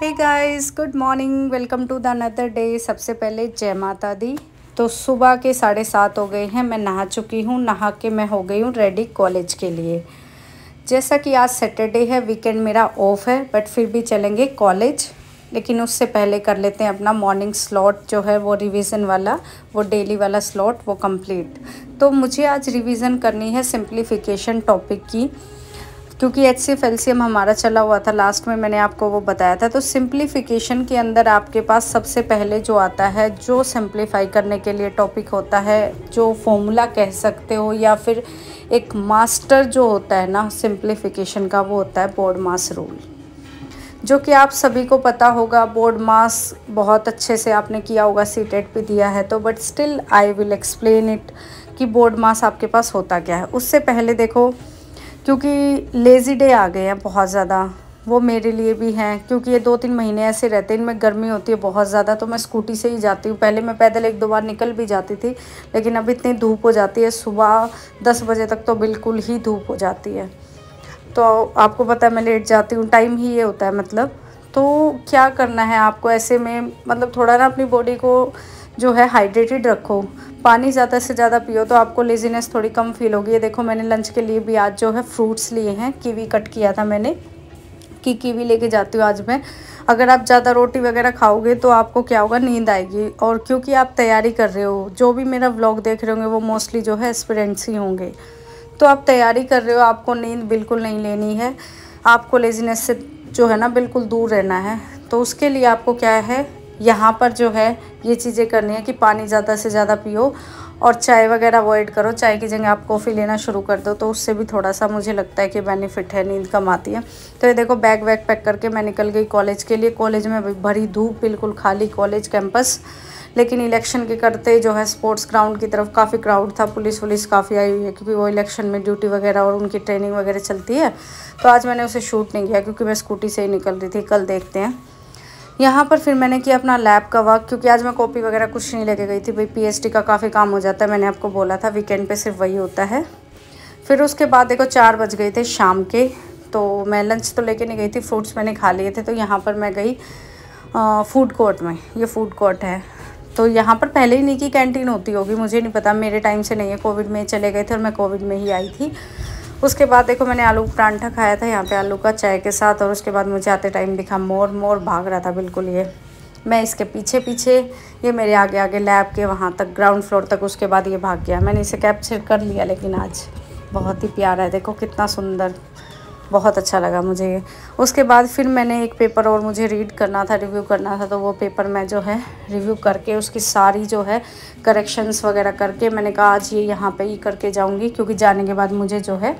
Hey guys, good morning, welcome to the another day. सबसे पहले जय माता दी। तो सुबह के 7:30 हो गए हैं। मैं नहा चुकी हूँ। नहा के मैं हो गई हूँ रेडी कॉलेज के लिए। जैसा कि आज सैटरडे है, वीकेंड मेरा ऑफ है, बट फिर भी चलेंगे कॉलेज। लेकिन उससे पहले कर लेते हैं अपना मॉर्निंग स्लॉट जो है वो रिवीजन वाला, वो डेली वाला स्लॉट वो कंप्लीट। तो मुझे आज रिवीजन करनी है सिंप्लीफिकेशन टॉपिक की, क्योंकि HCF LCM हमारा चला हुआ था, लास्ट में मैंने आपको वो बताया था। तो सिंप्लीफिकेशन के अंदर आपके पास सबसे पहले जो आता है, जो सिंप्लीफाई करने के लिए टॉपिक होता है, जो फॉर्मूला कह सकते हो या फिर एक मास्टर जो होता है ना सिंप्लीफिकेशन का, वो होता है बोर्ड मास रूल, जो कि आप सभी को पता होगा। बोर्ड मास बहुत अच्छे से आपने किया होगा, सीटेट भी दिया है तो, but still I will explain it कि बोर्ड मास आपके पास होता क्या है। उससे पहले देखो, क्योंकि लेज़ी डे आ गए हैं बहुत ज़्यादा, वो मेरे लिए भी हैं, क्योंकि ये 2-3 महीने ऐसे रहते हैं, इनमें गर्मी होती है बहुत ज़्यादा, तो मैं स्कूटी से ही जाती हूँ। पहले मैं पैदल 1-2 बार निकल भी जाती थी, लेकिन अब इतनी धूप हो जाती है, सुबह 10 बजे तक तो बिल्कुल ही धूप हो जाती है। तो आपको पता है मैं लेट जाती हूँ, टाइम ही ये होता है मतलब। तो क्या करना है आपको ऐसे में, मतलब थोड़ा ना अपनी बॉडी को जो है हाइड्रेटेड रखो, पानी ज़्यादा से ज़्यादा पियो, तो आपको लेज़ीनेस थोड़ी कम फील होगी। ये देखो, मैंने लंच के लिए भी आज जो है फ्रूट्स लिए हैं, कीवी कट किया था मैंने, कि कीवी लेके जाती हूँ आज मैं। अगर आप ज़्यादा रोटी वगैरह खाओगे तो आपको क्या होगा, नींद आएगी। और क्योंकि आप तैयारी कर रहे हो, जो भी मेरा व्लॉग देख रहे होंगे वो मोस्टली जो है एस्पिरेंट्स ही होंगे, तो आप तैयारी कर रहे हो, आपको नींद बिल्कुल नहीं लेनी है, आपको लेज़ीनेस से जो है ना बिल्कुल दूर रहना है। तो उसके लिए आपको क्या है, यहाँ पर जो है ये चीज़ें करनी है कि पानी ज़्यादा से ज़्यादा पियो, और चाय वगैरह अवॉइड करो। चाय की जगह आप कॉफ़ी लेना शुरू कर दो, तो उससे भी थोड़ा सा मुझे लगता है कि बेनिफिट है, नींद कम आती है। तो ये देखो, बैग वैग पैक करके मैं निकल गई कॉलेज के लिए। कॉलेज में भरी धूप, बिल्कुल खाली कॉलेज कैंपस, लेकिन इलेक्शन के करते जो है स्पोर्ट्स ग्राउंड की तरफ काफ़ी क्राउड था, पुलिस काफ़ी आई हुई है, क्योंकि वो इलेक्शन में ड्यूटी वगैरह और उनकी ट्रेनिंग वगैरह चलती है। तो आज मैंने उसे शूट नहीं किया, क्योंकि मैं स्कूटी से ही निकल रही थी। कल देखते हैं। यहाँ पर फिर मैंने किया अपना लैब का वर्क, क्योंकि आज मैं कॉपी वगैरह कुछ नहीं लेके गई थी भाई, PhD का काफ़ी काम हो जाता है, मैंने आपको बोला था वीकेंड पे सिर्फ वही होता है। फिर उसके बाद देखो 4 बज गए थे शाम के, तो मैं लंच तो लेके नहीं गई थी, फ्रूट्स मैंने खा लिए थे। तो यहाँ पर मैं गई फूड कोर्ट में, ये फूड कोर्ट है। तो यहाँ पर पहले ही निकी कैंटीन होती होगी, मुझे नहीं पता, मेरे टाइम से नहीं है, कोविड में चले गए थे और मैं कोविड में ही आई थी। उसके बाद देखो मैंने आलू परांठा खाया था यहाँ पे, आलू का चाय के साथ। और उसके बाद मुझे आते टाइम दिखा मोर भाग रहा था बिल्कुल, ये मैं इसके पीछे पीछे, ये मेरे आगे आगे लैब के वहाँ तक, ग्राउंड फ्लोर तक। उसके बाद ये भाग गया, मैंने इसे कैप्चर कर लिया। लेकिन आज बहुत ही प्यारा है, देखो कितना सुंदर, बहुत अच्छा लगा मुझे ये। उसके बाद फिर मैंने एक पेपर और मुझे रीड करना था, रिव्यू करना था, तो वो पेपर मैं जो है रिव्यू करके उसकी सारी जो है करेक्शंस वगैरह करके, मैंने कहा आज ये यहाँ पे ही करके जाऊँगी, क्योंकि जाने के बाद मुझे जो है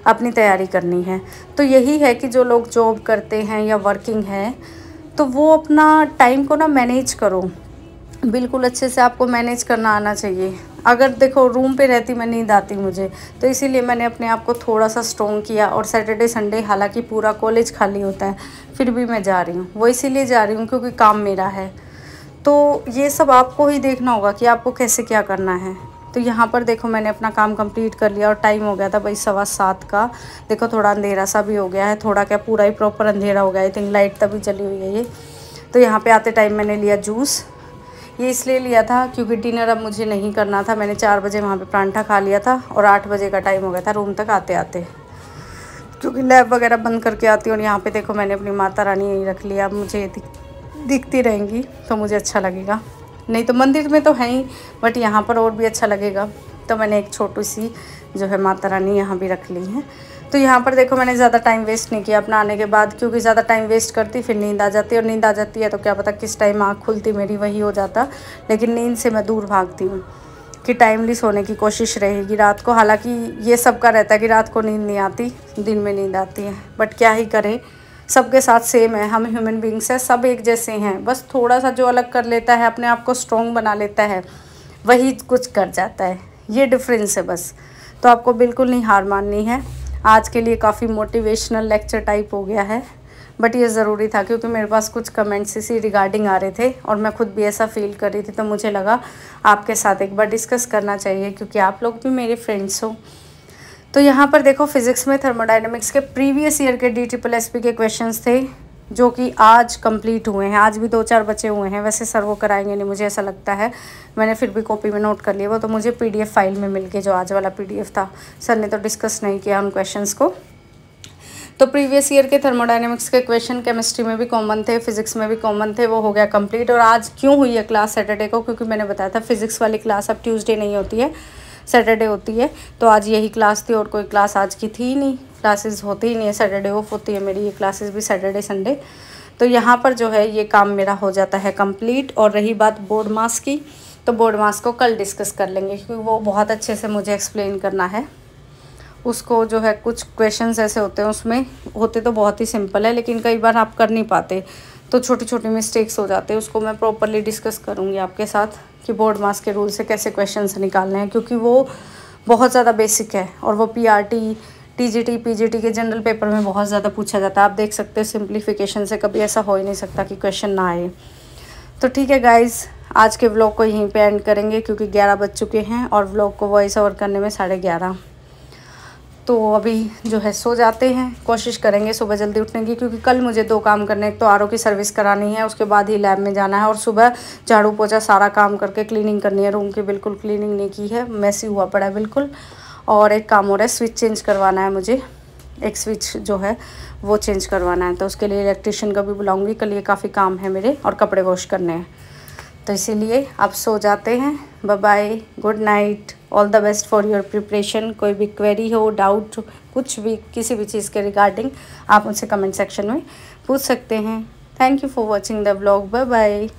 अपनी तैयारी करनी है। तो यही है कि जो लोग जॉब करते हैं या वर्किंग हैं, तो वो अपना टाइम को ना मैनेज करो, बिल्कुल अच्छे से आपको मैनेज करना आना चाहिए। अगर देखो रूम पे रहती मैं, नींद आती मुझे, तो इसीलिए मैंने अपने आप को थोड़ा सा स्ट्रॉन्ग किया। और सैटरडे संडे हालांकि पूरा कॉलेज खाली होता है, फिर भी मैं जा रही हूँ, वो इसीलिए जा रही हूँ क्योंकि काम मेरा है। तो ये सब आपको ही देखना होगा कि आपको कैसे क्या करना है। तो यहाँ पर देखो मैंने अपना काम कंप्लीट कर लिया, और टाइम हो गया था भाई 7:15 का। देखो थोड़ा अंधेरा सा भी हो गया है, थोड़ा क्या पूरा ही प्रॉपर अंधेरा हो गया, आई थिंक लाइट तभी चली हुई है ये। तो यहाँ पे आते टाइम मैंने लिया जूस, ये इसलिए लिया था क्योंकि डिनर अब मुझे नहीं करना था। मैंने 4 बजे वहाँ पे परांठा खा लिया था, और 8 बजे का टाइम हो गया था रूम तक आते आते, क्योंकि लैब वगैरह बंद करके आती हूँ। और यहाँ पे देखो मैंने अपनी माता रानी यहीं रख लिया, अब मुझे दिखती रहेंगी तो मुझे अच्छा लगेगा। नहीं तो मंदिर में तो है ही, बट यहाँ पर और भी अच्छा लगेगा, तो मैंने एक छोटी सी जो है माता रानी यहाँ भी रख ली है। तो यहाँ पर देखो मैंने ज़्यादा टाइम वेस्ट नहीं किया अपना आने के बाद, क्योंकि ज़्यादा टाइम वेस्ट करती फिर नींद आ जाती है, और नींद आ जाती है तो क्या पता किस टाइम आँख खुलती मेरी वही हो जाता। लेकिन नींद से मैं दूर भागती हूँ कि टाइमली सोने की कोशिश रहेगी रात को। हालांकि ये सबका रहता है कि रात को नींद नहीं आती, दिन में नींद आती है, बट क्या ही करें, सबके साथ सेम है, हम ह्यूमन बींग्स हैं, सब एक जैसे हैं। बस थोड़ा सा जो अलग कर लेता है, अपने आप को स्ट्रॉन्ग बना लेता है, वही कुछ कर जाता है, ये डिफरेंस है बस। तो आपको बिल्कुल नहीं हार माननी है। आज के लिए काफ़ी मोटिवेशनल लेक्चर टाइप हो गया है, बट ये ज़रूरी था, क्योंकि मेरे पास कुछ कमेंट्स इसी रिगार्डिंग आ रहे थे, और मैं खुद भी ऐसा फील कर रही थी, तो मुझे लगा आपके साथ एक बार डिस्कस करना चाहिए, क्योंकि आप लोग भी मेरे फ्रेंड्स हो। तो यहाँ पर देखो फिज़िक्स में थर्मोडाइनमिक्स के प्रीवियस ईयर के DSSS के क्वेश्चंस थे। जो कि आज कंप्लीट हुए हैं। आज भी 2-4 बचे हुए हैं, वैसे सर वो कराएंगे नहीं मुझे ऐसा लगता है। मैंने फिर भी कॉपी में नोट कर लिया, वो तो मुझे PDF फाइल में मिल के जो आज वाला PDF था। सर ने तो डिस्कस नहीं किया उन क्वेश्चंस को। तो प्रीवियस ईयर के थर्मोडायनेमिक्स के क्वेश्चन केमिस्ट्री में भी कॉमन थे, फिजिक्स में भी कॉमन थे, वो हो गया कंप्लीट। और आज क्यों हुई है क्लास सैटरडे को, क्योंकि मैंने बताया था फिजिक्स वाली क्लास अब ट्यूसडे नहीं होती है, सैटरडे होती है। तो आज यही क्लास थी और कोई क्लास आज की थी ही नहीं, क्लासेस होती ही नहीं है, सैटरडे ऑफ होती है मेरी, ये क्लासेस भी सैटरडे संडे। तो यहाँ पर जो है ये काम मेरा हो जाता है कंप्लीट। और रही बात बोर्ड मास की, तो बोर्ड मास को कल डिस्कस कर लेंगे, क्योंकि वो बहुत अच्छे से मुझे एक्सप्लेन करना है उसको। जो है कुछ क्वेश्चंस ऐसे होते हैं, उसमें होते तो बहुत ही सिंपल है, लेकिन कई बार आप कर नहीं पाते, तो छोटी छोटी मिस्टेक्स हो जाते हैं। उसको मैं प्रॉपरली डिस्कस करूँगी आपके साथ कि बोर्ड मास के रूल से कैसे क्वेश्चंस निकालने हैं, क्योंकि वो बहुत ज़्यादा बेसिक है और वो PRT, TGT, PGT के जनरल पेपर में बहुत ज़्यादा पूछा जाता है। आप देख सकते हैं सिंप्लीफिकेशन से कभी ऐसा हो ही नहीं सकता कि क्वेश्चन ना आए। तो ठीक है गाइज़, आज के व्लॉग को यहीं पे एंड करेंगे, क्योंकि 11 बज चुके हैं और व्लॉग को वॉइस ओवर करने में 11:30। तो अभी जो है सो जाते हैं, कोशिश करेंगे सुबह जल्दी उठने की, क्योंकि कल मुझे 2 काम करने, एक तो RO की सर्विस करानी है, उसके बाद ही लैब में जाना है, और सुबह झाड़ू पोछा सारा काम करके क्लीनिंग करनी है। रूम की बिल्कुल क्लीनिंग नहीं की है, मैसी हुआ पड़ा है बिल्कुल। और एक काम हो रहा है, स्विच चेंज करवाना है मुझे, एक स्विच जो है वो चेंज करवाना है, तो उसके लिए इलेक्ट्रिशियन का भी बुलाऊँगी कल। ये काफ़ी काम है मेरे, और कपड़े वॉश करने हैं। तो इसीलिए आप सो जाते हैं। Bye bye, good night, all the best for your preparation. कोई भी क्वेरी हो, डाउट, कुछ भी किसी भी चीज़ के रिगार्डिंग आप मुझसे कमेंट सेक्शन में पूछ सकते हैं। Thank you for watching the vlog. Bye bye.